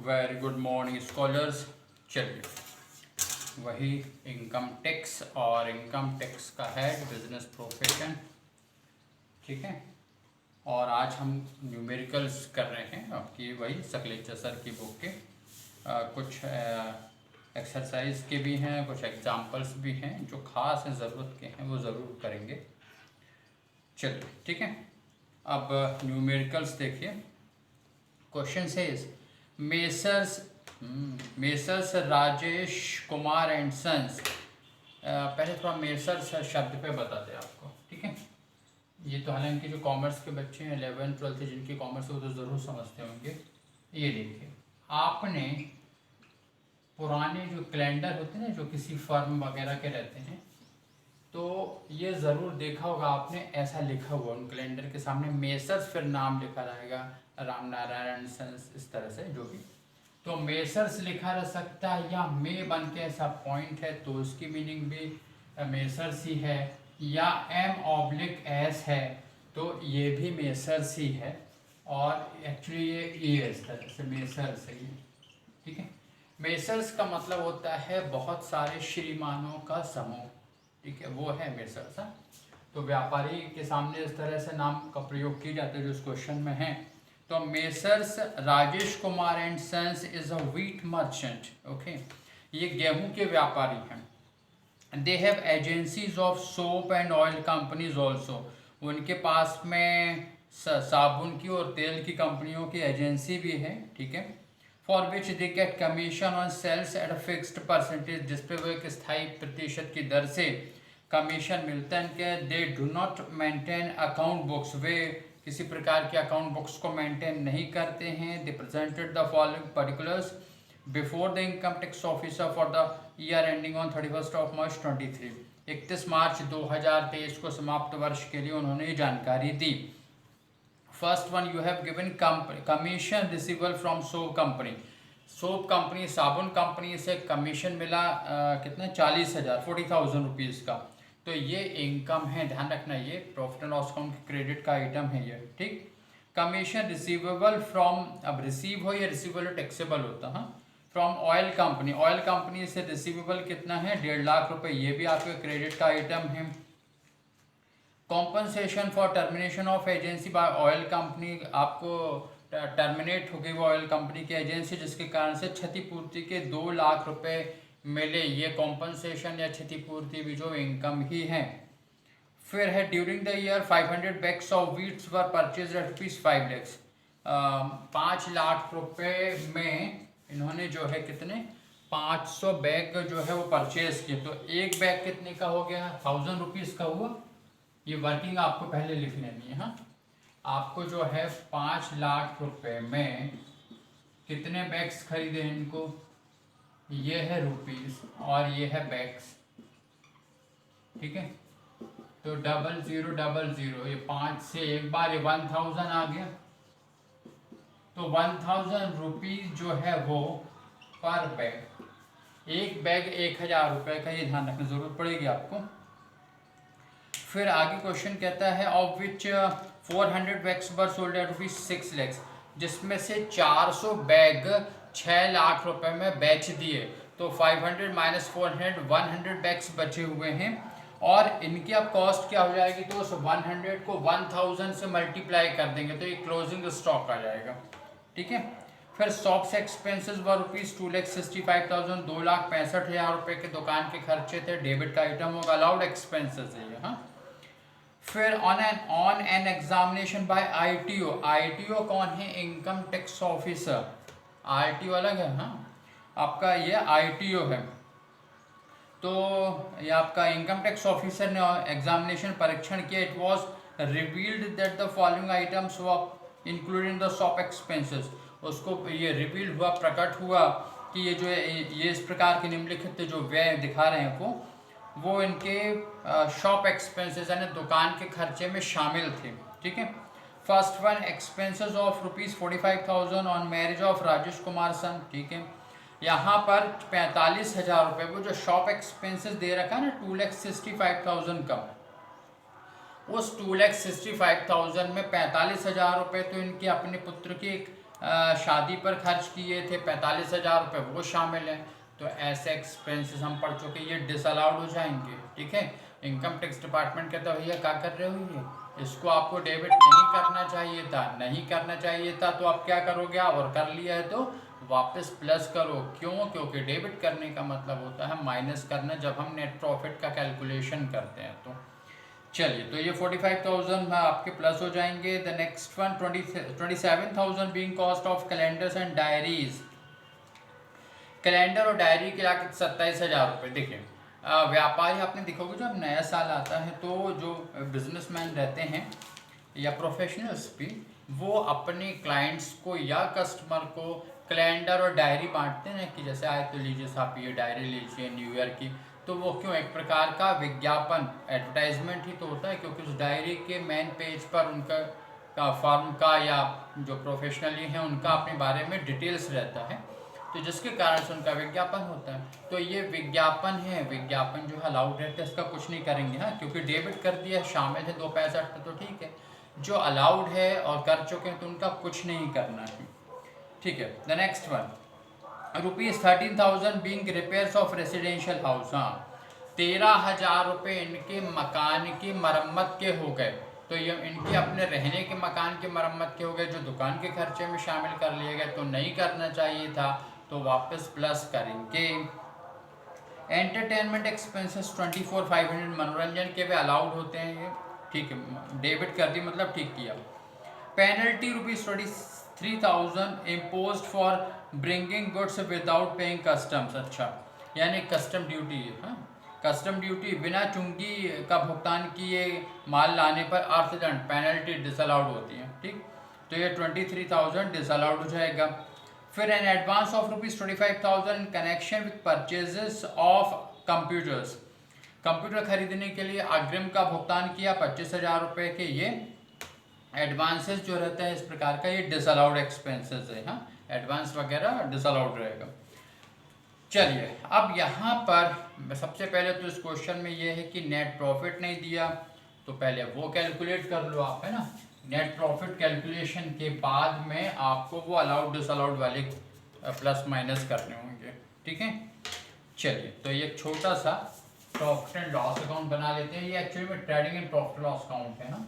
Very good morning scholars. चलिए, वही income tax और इनकम टैक्स का हेड बिजनेस प्रोफेशन, ठीक है। और आज हम न्यूमेरिकल्स कर रहे हैं आपकी वही सकलेचा सर की बुक के कुछ एक्सरसाइज के भी हैं, कुछ एग्जाम्पल्स भी हैं जो ख़ास हैं, ज़रूरत के हैं, वो ज़रूर करेंगे। चलिए, ठीक है। अब न्यूमेरिकल्स देखिए। Question says messrs Rajesh Kumar and sons. पहले थोड़ा मेसर्स शब्द पे बताते हैं आपको, ठीक है। ये तो हालांकि जो कॉमर्स के बच्चे हैं 11th 12th जिनकी कॉमर्स वो तो ज़रूर समझते होंगे। ये देखिए, आपने पुराने जो कैलेंडर होते हैं ना, जो किसी फर्म वगैरह के रहते हैं, तो ये ज़रूर देखा होगा आपने, ऐसा लिखा हुआ उन कैलेंडर के सामने मेसर्स, फिर नाम लिखा रहेगा राम नारायण सन्स, इस तरह से जो भी। तो मेसर्स लिखा रह सकता है या मे बन के ऐसा पॉइंट है तो उसकी मीनिंग भी मेसर्स ही है, या M/S है तो ये भी मेसर्स ही है, और एक्चुअली ये इस तरह से मेसर्स है, ठीक है। मेसर्स का मतलब होता है बहुत सारे श्रीमानों का समूह, ठीक है, वो है मेसर्स। तो व्यापारी के सामने इस तरह से नाम का प्रयोग किया जाता है जो इस क्वेश्चन में है। तो messrs Rajesh Kumar and sons is a wheat merchant, okay. ये गेहूं के व्यापारी हैं। They have agencies of soap and oil companies also. उनके पास में साबुन की और तेल की कंपनियों की एजेंसी भी है, ठीक है। For which they get commission on sales at a fixed percentage, जिसपे वो एक स्थायी प्रतिशत की दर से कमीशन मिलता है। इनके they do not maintain account books, वे किसी प्रकार के अकाउंट बुक्स को मेंटेन नहीं करते हैं। They presented the following particulars before the income tax officer for the year ending on 31 March 23। 31 मार्च 2023 को समाप्त वर्ष के लिए उन्होंने ये जानकारी दी। First one, you have given commission receivable from soap company. Soap company, साबुन कंपनी से कमीशन मिला कितना, 40,000, 40,000 रुपीज़ का। तो ये इनकम है, ध्यान रखना, ये profit and loss account credit का आइटम है ये, ठीक। कमीशन रिसीवेबल फ्रॉम, अब रिसीव हो या रिसीवेबल टैक्सेबल होता है, from oil company. Oil company से रिसीवेबल कितना है, 1.5 लाख रुपए, ये भी आपके क्रेडिट का आइटम है। Compensation for termination of agency bye oil company, आपको टर्मिनेट हो गई वो ऑयल कंपनी की एजेंसी, जिसके कारण से क्षतिपूर्ति के 2 लाख रुपए मिले। ये कॉम्पनसेशन या क्षतिपूर्ति भी जो इनकम ही है। फिर है during the year 500 bags of wheats were purchase at ₹5 lakh. 5 lakh रुपए में इन्होंने जो है कितने, 500 बैग जो है वो परचेज किए। तो एक बैग कितने का हो गया, 1000 रुपीज़ का हुआ। ये वर्किंग आपको पहले लिख लेनी है। हाँ, आपको जो है 5 लाख रुपए में कितने बैग्स खरीदे इनको, ये है रुपीस और ये है बैग्स, ठीक है। तो 0000, ये 5 से एक बार ये 1000 आ गया। तो 1000 रुपीज जो है वो पर बैग, एक बैग 1000 रुपए का, ये ध्यान रखना जरूरत पड़ेगी आपको। फिर आगे क्वेश्चन कहता है of which 400 bags were sold at ₹6 lakh, जिसमें से 400 बैग 6 लाख रुपए में बेच दिए। तो 500 माइनस 400, 100 बैग्स बचे हुए हैं, और इनकी अब कॉस्ट क्या हो जाएगी, तो उस 100 को 1000 से मल्टीप्लाई कर देंगे तो ये क्लोजिंग स्टॉक आ जाएगा, ठीक है। फिर शॉप्स एक्सपेंसेस वर ₹2,65,000, 2,65,000 रुपए के दुकान के खर्चे थे, डेबिट का आइटम होगा, अलाउड एक्सपेंसेस है ये। हाँ, फिर on an examination by ITO। ITO कौन है, इनकम टैक्स ऑफिसर। RTO अलग है, हाँ, आपका ये ITO है। तो ये आपका इनकम टैक्स ऑफिसर ने एग्जामिनेशन परीक्षण किया। It was revealed that the following items were included the shop expenses. उसको ये रिवील हुआ, प्रकट हुआ कि ये जो ये इस प्रकार के निम्नलिखित जो व्यय दिखा रहे हैं वो इनके शॉप एक्सपेंसेस यानी दुकान के खर्चे में शामिल थे, ठीक है। First one, expenses of ₹45,000 on marriage of Rajesh Kumar son, ठीक है। यहाँ पर 45,000 रुपये, वो जो शॉप एक्सपेंसेस दे रखा है ना 2,65,000 का, उस 2,65,000 में 45,000 रुपये तो इनके अपने पुत्र की एक शादी पर खर्च किए थे 45,000 रुपये, वो शामिल हैं। तो ऐसे एक्सपेंसेस हम पढ़ चुके, ये डिसअलाउड हो जाएंगे। ठीक है, इनकम टैक्स डिपार्टमेंट कहता है भैया क्या कर रहे हो, ये इसको आपको डेबिट नहीं करना चाहिए था, नहीं करना चाहिए था, तो आप क्या करोगे, और कर लिया है तो वापस प्लस करो। क्यों? क्योंकि डेबिट करने का मतलब होता है माइनस करना, जब हम नेट प्रॉफिट का कैलकुलेशन करते हैं। तो चलिए, तो ये 45,000 आपके प्लस हो जाएंगे। The next one 27,000 being cost of calendars and diaries. Calendar और डायरी के लाके 27,000 रुपये। देखिए, व्यापारी आपने देखोगे जब नया साल आता है तो जो बिजनेसमैन रहते हैं या प्रोफेशनल्स भी, वो अपने क्लाइंट्स को या कस्टमर को कैलेंडर और डायरी बांटते हैं कि जैसे आए तो लीजिए साहब ये डायरी लीजिए न्यू ईयर की। तो वो क्यों, एक प्रकार का विज्ञापन, एडवर्टाइजमेंट ही तो होता है, क्योंकि उस डायरी के मेन पेज पर उनका फर्म का या जो प्रोफेशनली हैं उनका अपने बारे में डिटेल्स रहता है, तो जिसके कारण से उनका विज्ञापन होता है। तो ये विज्ञापन है, विज्ञापन जो है अलाउड रहता है, इसका कुछ नहीं करेंगे। हाँ, क्योंकि डेबिट कर दिया, शामिल है 265, तो ठीक है। जो अलाउड है और कर चुके हैं तो उनका कुछ नहीं करना है। ठीक है, the next one ₹13,000 being repairs of residential house. हाँ, 13,000 रुपये इनके मकान की मरम्मत के हो गए। तो ये इनके अपने रहने के मकान की मरम्मत के हो गए, जो दुकान के खर्चे में शामिल कर लिए गए, तो नहीं करना चाहिए था, तो वापस प्लस करेंगे। एंटरटेनमेंट एक्सपेंसेस 24,500 मनोरंजन के भी अलाउड होते हैं ये, ठीक है, डेबिट कर दी मतलब ठीक किया। Penalty ₹23,000 impose for bringing goods without paying customs. अच्छा, यानी कस्टम ड्यूटी है। हाँ, कस्टम ड्यूटी बिना चुंगी का भुगतान किए माल लाने पर अर्थदंड पेनल्टी डिसअलाउड होती है। ठीक, तो ये 23,000 डिसअलाउड हो जाएगा। फिर an advance of ₹25,000 in connection with purchases of computers. Computer खरीदने के लिए अग्रिम का भुगतान किया 25,000 रुपये के, ये एडवांसेस जो रहते हैं इस प्रकार का, ये डिसअलाउड एक्सपेंसेस है। हाँ, एडवांस वगैरह डिसअलाउड रहेगा। चलिए, अब यहाँ पर सबसे पहले तो इस क्वेश्चन में ये है कि नेट प्रॉफिट नहीं दिया, तो पहले वो कैलकुलेट कर लो आप, है ना। नेट प्रॉफिट कैलकुलेशन के बाद में आपको वो अलाउड डिसअलाउड वाले प्लस माइनस करने होंगे। ठीक है, चलिए, तो ये एक छोटा सा प्रॉफिट एंड लॉस अकाउंट बना लेते हैं। ये एक्चुअली में trading and profit loss account है ना।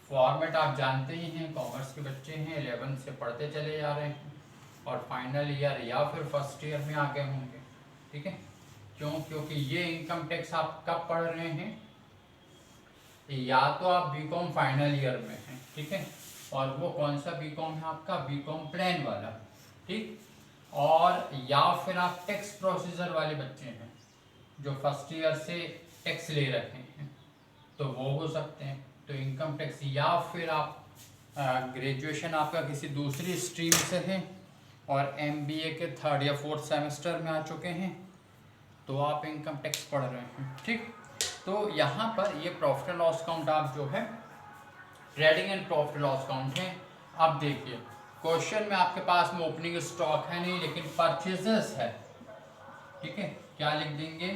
फॉर्मेट आप जानते ही हैं, कॉमर्स के बच्चे हैं, 11 से पढ़ते चले जा रहे हैं और फाइनल ईयर या फिर फर्स्ट ईयर में आ गए होंगे। ठीक है, क्यों? क्योंकि ये इनकम टैक्स आप कब पढ़ रहे हैं, या तो आप बीकॉम फाइनल ईयर में हैं, ठीक है, और वो कौन सा बीकॉम है आपका, बीकॉम प्लान वाला, ठीक, और या फिर आप टैक्स प्रोसीजर वाले बच्चे हैं जो फर्स्ट ईयर से टैक्स ले रहे हैं, तो वो हो सकते हैं। तो इनकम टैक्स, या फिर आप ग्रेजुएशन आपका किसी दूसरी स्ट्रीम से है और एमबीए के 3rd या 4th सेमेस्टर में आ चुके हैं, तो आप इनकम टैक्स पढ़ रहे हैं। ठीक, तो यहाँ पर ये प्रॉफिट एंड लॉस अकाउंट आप जो है trading and profit loss account है। अब देखिए, क्वेश्चन में आपके पास में ओपनिंग स्टॉक है नहीं, लेकिन परचेजेस है। ठीक है, क्या लिख देंगे,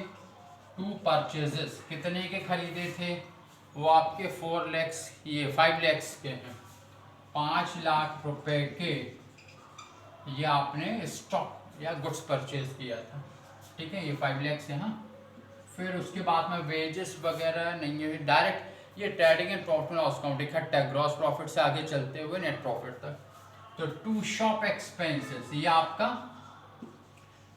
2 परचेजेस। कितने के खरीदे थे, वो आपके 4 लाख, ये 5 लाख के हैं, 5 लाख रुपए के ये आपने स्टॉक या गुड्स परचेज किया था। ठीक है, ये 5 लाख से। हाँ, फिर उसके बाद में वेजेस वगैरह नहीं है, डायरेक्ट ये trading and profit loss account इकट्ठा ग्रॉस प्रॉफिट से आगे चलते हुए नेट प्रॉफिट तक। तो 2 शॉप एक्सपेंसेस, ये आपका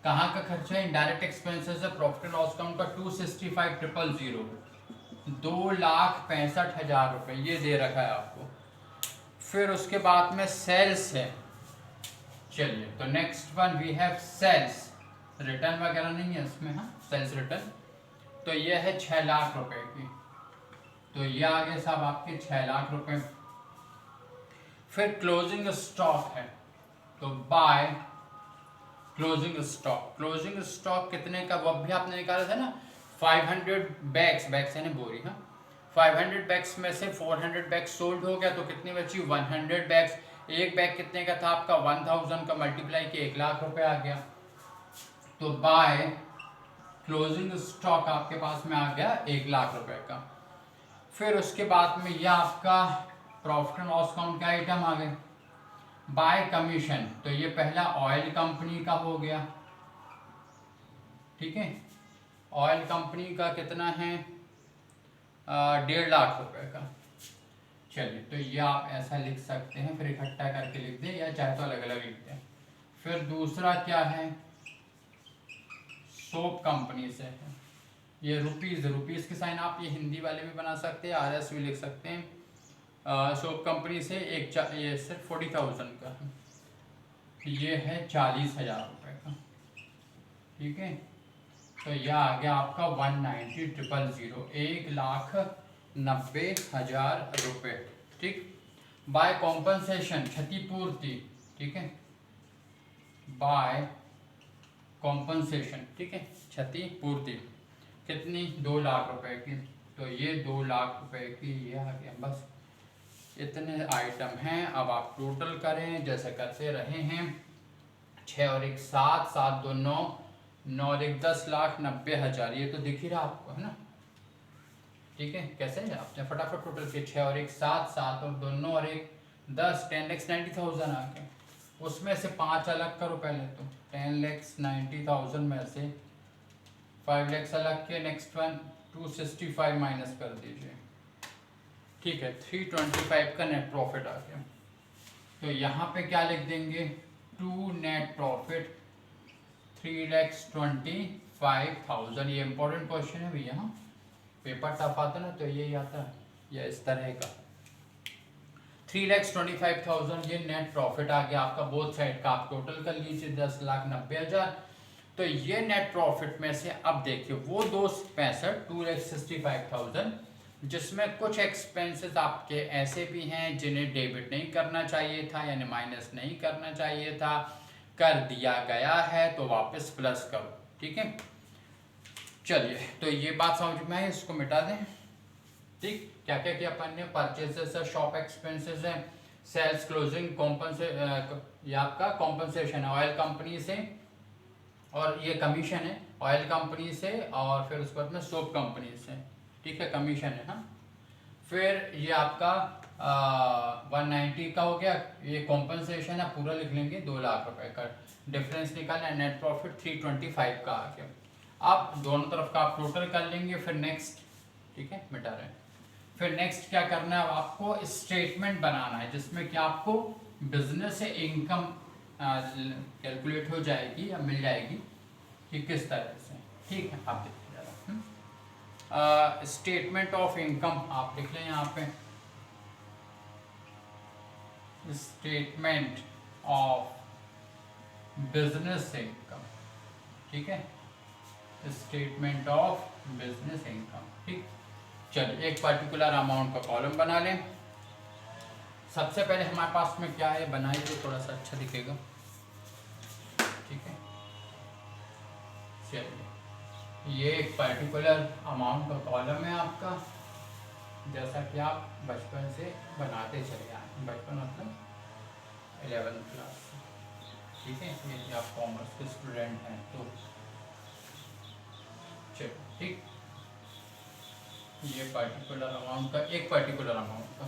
कहाँ का खर्चा है, इनडायरेक्ट एक्सपेंसेस है। प्रॉफिट एंड लॉस अकाउंट का 265,000, 2,65,000 रुपये ये दे रखा है आपको। फिर उसके बाद में सेल्स है। चलिए, तो next one we have sales, return वगैरह नहीं है इसमें। हाँ, सेल्स रिटर्न, तो ये है 6 लाख रुपए की, तो ये आगे साहब आपके 6 लाख रुपए। फिर क्लोजिंग स्टॉक है, तो by closing stock, closing stock कितने का, वो भी आपने निकाला था ना, 500 बैग्स है ना बोरी। हाँ, 500 बैग्स में से 400 बैग्स सोल्ड हो गया, तो कितनी बची, 100 बैग्स। एक बैग कितने का था आपका, 1000 का मल्टीप्लाई किया 1 लाख रुपए आ गया। तो बाय क्लोजिंग स्टॉक आपके पास में आ गया 1 लाख रुपए का। फिर उसके बाद में यह आपका प्रॉफिट एंड लॉस अकाउंट के आइटम आ गए, बाय कमीशन, तो ये पहला ऑयल कंपनी का हो गया, ठीक है। ऑयल कंपनी का कितना है, 1.5 लाख रुपए का। चलिए, तो ये आप ऐसा लिख सकते हैं, फिर इकट्ठा करके लिख दें या चाहे तो अलग अलग लिख दें। फिर दूसरा क्या है, सोप कंपनी से है, ये रुपीज़, रुपीज़ की साइन आप ये हिंदी वाले भी बना सकते हैं, RS भी लिख सकते हैं। सोप कंपनी से ये सिर्फ 40,000 का है, ये है 40,000 रुपये का, ठीक है। तो यह आ गया आपका 190,000, 1,90,000 रुपये, ठीक। बाय कॉम्पनसेशन, क्षतिपूर्ति, ठीक है, बाय कॉम्पनसेशन, ठीक है, क्षतिपूर्ति कितनी, 2 लाख रुपए की। तो ये 2 लाख रुपए की ये आ गया। बस इतने आइटम हैं। अब आप टोटल करें जैसे करते रहे हैं, 6 और 1 7, 7 2 9, 9 और 1 10,90,000, ये तो दिख ही रहा आपको, है ना, ठीक है। कैसे आपने फटाफट टोटल किया, 6 और 1 7, 7 और 2 9 और 1 10, 10,90,000 आ गए। उसमें से 5 अलग करो पहले, तो 10,90,000 में से 5 लाख अलग के, नेक्स्ट वन 265 माइनस कर दीजिए, ठीक है। 325 का नेट प्रॉफिट आ गया। तो यहाँ पे क्या लिख देंगे, टू नेट प्रॉफिट 3,25,000। ये इंपॉर्टेंट क्वेश्चन है भैया, हाँ, पेपर टफ आता ना तो यही आता है, या इस तरह का। 3,25,000 ये नेट प्रॉफिट आ गया आपका, बोथ साइड का आप टोटल कर लीजिए, 10,90,000। तो ये नेट प्रॉफिट में से अब देखिए वो 265, 2,65,000, जिसमें कुछ एक्सपेंसेस आपके ऐसे भी हैं जिन्हें डेबिट नहीं करना चाहिए था, यानी माइनस नहीं करना चाहिए था, कर दिया गया है, तो वापस प्लस करो, ठीक है। चलिए, तो ये बात समझ में आई, इसको मिटा दें, ठीक। क्या क्या किया अपन ने, परचेजेस है, शॉप एक्सपेंसेस है, सेल्स क्लोजिंग, ये आपका कॉम्पनसेशन है ऑयल कंपनी से, और ये कमीशन है ऑयल कंपनी से, और फिर उसके बाद में सोप कंपनी से, ठीक है, कमीशन है, हाँ। फिर ये आपका 190 का हो गया, ये कॉम्पनसेशन है, पूरा लिख लेंगे, 2 लाख रुपए का डिफरेंस निकालना है, नेट प्रॉफिट 325 का आ गया। अब दोनों तरफ का आप टोटल कर लेंगे, फिर नेक्स्ट, ठीक है, मिटा रहे हैं। फिर नेक्स्ट क्या करना है, आपको स्टेटमेंट बनाना है जिसमें कि आपको बिजनेस से इनकम कैलकुलेट हो जाएगी या मिल जाएगी कि किस तरह से, ठीक है। आप देखिए ज़रा, स्टेटमेंट ऑफ इनकम आप लिख लें यहाँ पे, स्टेटमेंट ऑफ बिजनेस इनकम, ठीक है, स्टेटमेंट ऑफ बिजनेस इनकम, ठीक। चलिए, एक पर्टिकुलर अमाउंट का कॉलम बना लें। सबसे पहले हमारे पास में क्या है, बनाइए तो थोड़ा सा अच्छा दिखेगा, ठीक है। चलिए, ये एक पर्टिकुलर अमाउंट का कॉलम है आपका, जैसा कि आप बचपन से बनाते चले आए, बचपन मतलब 11th क्लास, ठीक है। यदि आप कॉमर्स के स्टूडेंट हैं तो चलिए, ठीक। ये पर्टिकुलर अमाउंट का, एक पर्टिकुलर अमाउंट का,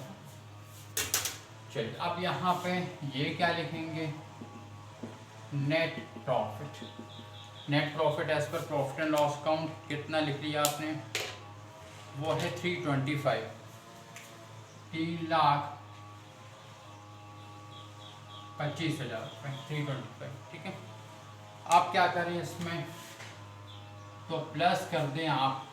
चलिए। अब यहाँ पे ये क्या लिखेंगे, net profit. Net profit as per profit and loss account कितना लिख लिया आपने, वो है 325, 3,25,000 रुपये, 325, ठीक है। आप क्या करें इसमें, तो प्लस कर दें आप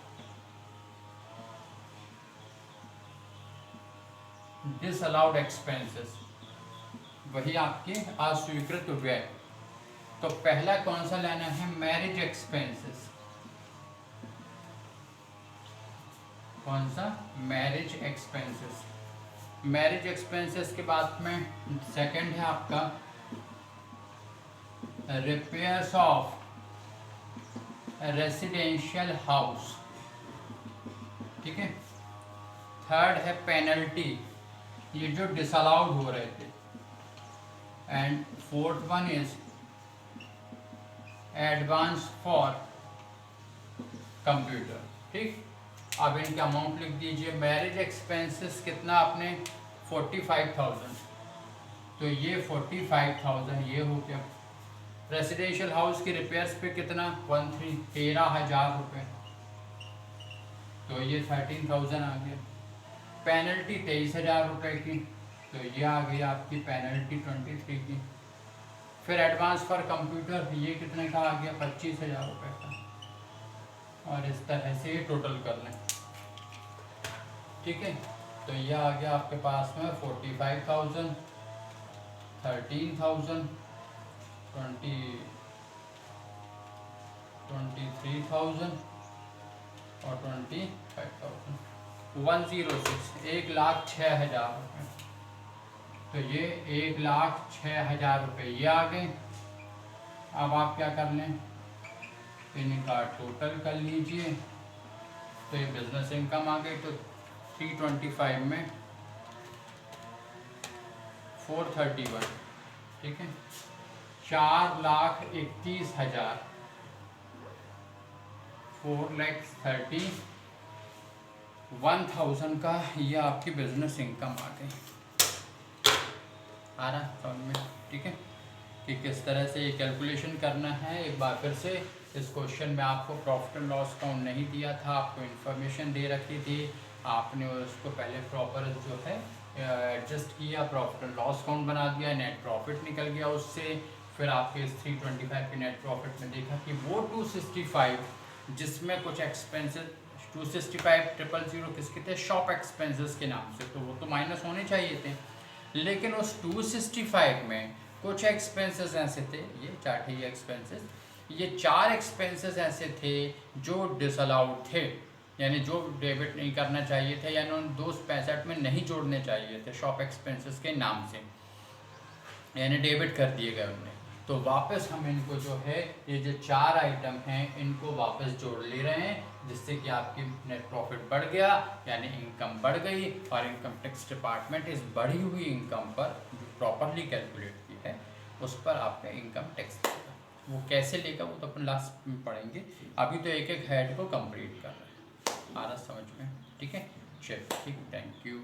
डिसअलाउड एक्सपेंसेस, वही आपके अस्वीकृत व्यय। तो पहला कौन सा लेना है, मैरिज एक्सपेंसेस, कौन सा, मैरिज एक्सपेंसेस। मैरिज एक्सपेंसेस के बाद में सेकंड है आपका रिपेयर्स ऑफ रेसिडेंशियल हाउस, ठीक है। थर्ड है पेनल्टी, ये जो डिसअलाउड हो रहे थे, and fourth one is advance for computer, ठीक। अब इनके अमाउंट लिख दीजिए। मैरिज एक्सपेंसेस कितना आपने, 45,000, तो ये 45,000 ये हो गया। रेसिडेंशियल हाउस की रिपेयर्स पे कितना 13,000 रुपये, तो ये 13,000 आ गया। पेनल्टी 23,000 रुपये की, तो ये आ गई आपकी पेनल्टी 23 की। फिर एडवांस फॉर कंप्यूटर ये कितने का आ गया 25,000 रुपये का। और इस तरह से ये टोटल कर लें, ठीक है। तो ये आ गया आपके पास में 45,000, 13,000, 23,000 और 25,000, 106, 1,06,000 रुपये। तो ये 1,06,000 रुपये ये आ गए। अब आप क्या कर लें, इनका टोटल कर लीजिए। तो ये बिजनेस इनकम आ गई। तो 325 में 431, ठीक है, 4,31,000, 4,31,000 का ये आपकी बिजनेस इनकम आ गई। आ रहा समझ में, ठीक है, कि किस तरह से ये कैलकुलेशन करना है। एक बार फिर से इस क्वेश्चन में आपको प्रॉफिट एंड लॉस अकाउंट नहीं दिया था, आपको इन्फॉर्मेशन दे रखी थी, आपने उसको पहले प्रॉपर जो है एडजस्ट किया, प्रॉफिट एंड लॉस अकाउंट बना दिया, नेट प्रॉफिट निकल गया उससे। फिर आपके इस 325 के नेट प्रॉफिट में देखा कि वो 265 जिसमें कुछ एक्सपेंसेस 265,000 किसके थे, शॉप एक्सपेंसेस के नाम से, तो वो तो माइनस होने चाहिए थे। लेकिन उस 265 में कुछ एक्सपेंसेस ऐसे थे, ये चार्ट है, ये एक्सपेंसेस, ये 4 एक्सपेंसेस ऐसे थे जो डिसअलाउड थे, यानी जो डेबिट नहीं करना चाहिए थे, यानी उन 265 में नहीं जोड़ने चाहिए थे शॉप एक्सपेंसेस के नाम से, यानी डेबिट कर दिए गए उनने। तो वापस हम इनको जो है ये जो 4 आइटम हैं इनको वापस जोड़ ले रहे हैं, जिससे कि आपकी नेट प्रॉफिट बढ़ गया, यानी इनकम बढ़ गई। और इनकम टैक्स डिपार्टमेंट इस बढ़ी हुई इनकम पर जो प्रॉपरली कैलकुलेट की है उस पर आपका इनकम टैक्स देगा। वो कैसे लेगा वो तो अपन लास्ट में पढ़ेंगे, अभी तो एक एक हेड को कंप्लीट कर रहे हैं। आ रहा समझ में, ठीक है, चलिए, ठीक, थैंक यू।